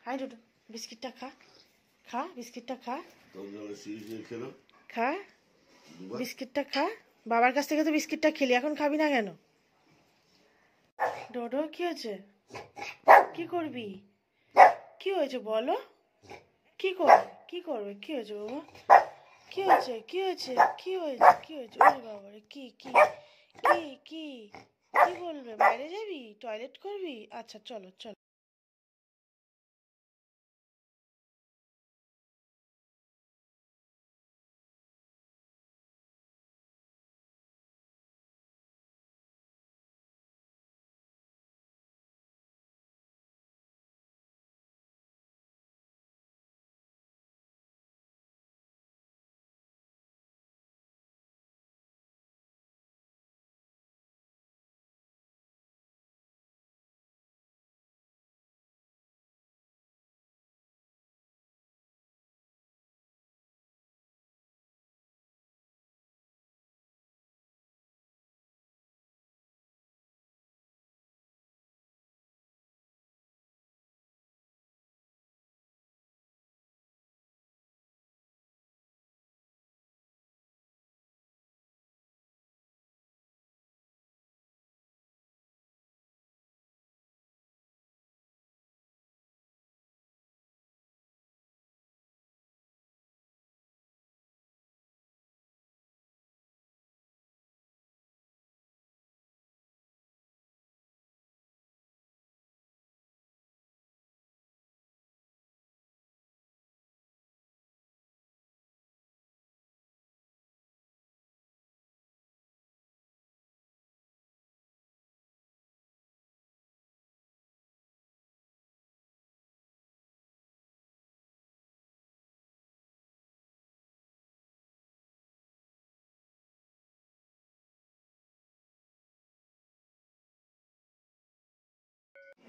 I Dodo বিস্কিটটা খা, খা বিস্কিটটা খা, খা বিস্কিটটা খা। বাবার কাছ থেকে তো বিস্কিটটা খেলি, এখন খাবি না কেন? ডোডো কি হয়েছে? কি করবি? কি হয়েছে বলো? কি করবে? কি করবে? কি হয়েছে বাবা? কি হয়েছে? কি হয়েছে? কি হয়েছে? কি হয়েছে? ওরে বাবা রে, কি কি কি কি কি বলবে? বাইরে যাবি? টয়লেট করবি? আচ্ছা চলো চলো।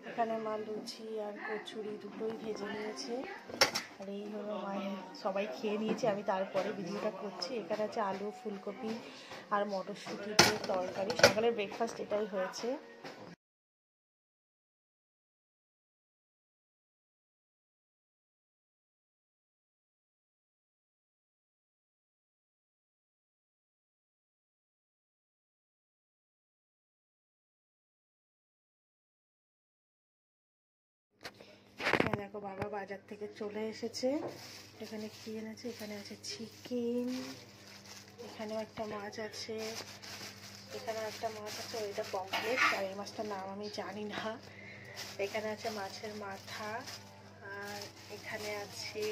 এখানে মা লুচি আর কচুরি দুটোই ভেজে নিয়েছে, আর এই হলো মায়ের, সবাই খেয়ে নিয়েছে, আমি তারপরে ভিডিওটা করছি। এখানে আছে আলু ফুলকপি আর মটরশুঁটি দিয়ে তরকারি, সকালের ব্রেকফাস্ট এটাই হয়েছে। এখানে দেখো বাবা বাজার থেকে চলে এসেছে, এখানে কি এনেছে? এখানে আছে চিকেন, এখানেও একটা মাছ আছে, এখানেও একটা মাছ আছে, ওইটা পমফ্লেট, আর এই মাছটার নাম আমি জানি না। এখানে আছে মাছের মাথা, আর এখানে আছে,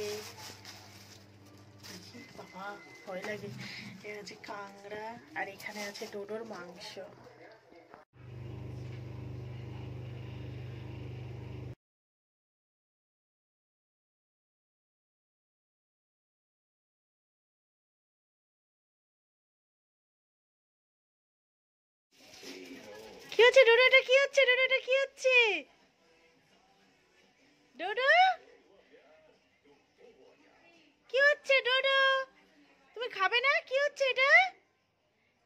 বাবা ভয় লাগে, এখানে আছে কাঁকড়া, আর এখানে আছে ডোডোর মাংস। কি হচ্ছে ডোডো? এটা কি হচ্ছে ডোডো? এটা কি হচ্ছে ডোডো? কি হচ্ছে ডোডো? তুমি খাবে না? কি হচ্ছে এটা?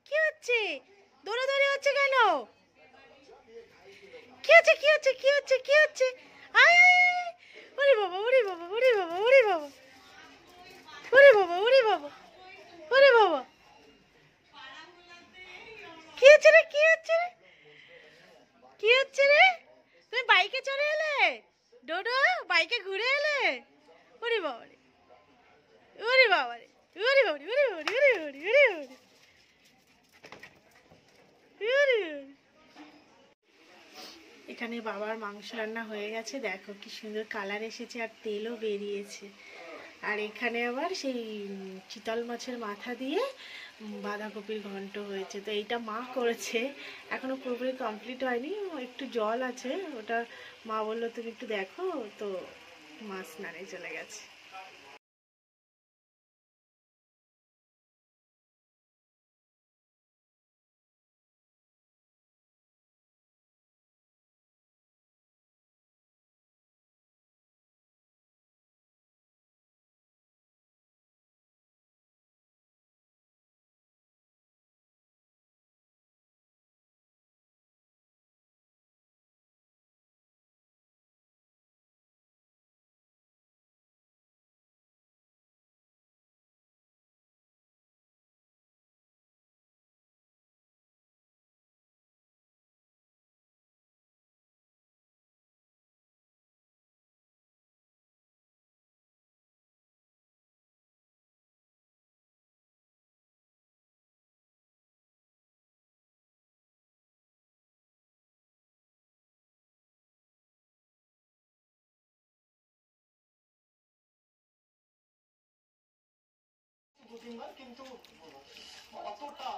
কি হচ্ছে? দৌড়াদৌড়ি হচ্ছে কেন? কি হচ্ছে? কি হচ্ছে? কি হচ্ছে? কি হচ্ছে? আয় আয় আয়! ওরে বাবা, ওরে বাবা, ওরে বাবা, ওরে বাবা, ওরে বাবা, ওরে বাবা, ওরে বাবা! কি হচ্ছে রে? কি হচ্ছে রে? কি হচ্ছে রে? তুমি বাইকে চড়ে এলে? ডোডো বাইকে ঘুরে এলে? ওরে বাবা রে, ওরে বাবা রে, ওরে বাবা রে, ওরে বাবা রে, ওরে বাবা রে, ওরে বাবা রে, ওরে বাবা রে। এখানে বাবার মাংস রান্না হয়ে গেছে, দেখো কি সুন্দর কালার এসেছে আর তেলও বেরিয়েছে। আর এখানে আবার সেই চিতল মাছের মাথা দিয়ে বাঁধাকপির ঘন্ট হয়েছে, তো এইটা মা করেছে, এখনো পুরোপুরি কমপ্লিট হয়নি, একটু জল আছে, ওটা মা বললো তুমি একটু দেখো, তো মা স্নানে চলে গেছে।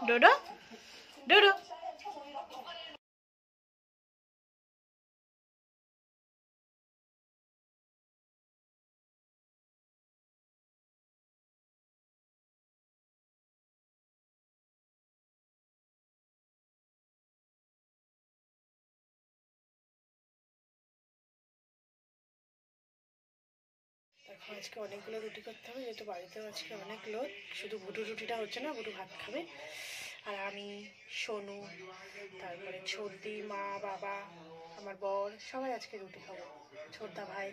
ডোডো ডোডো দেখো আজকে অনেকগুলো রুটি করতে হবে, যেহেতু বাড়িতেও আজকে অনেক লোক। শুধু ভুটু রুটিটা হচ্ছে না, ভুটু ভাত খাবে। আর আমি, সোনু, তারপরে ছোটদি, মা, বাবা, আমার বর সবাই আজকে রুটি খাবো। ছোটদা ভাই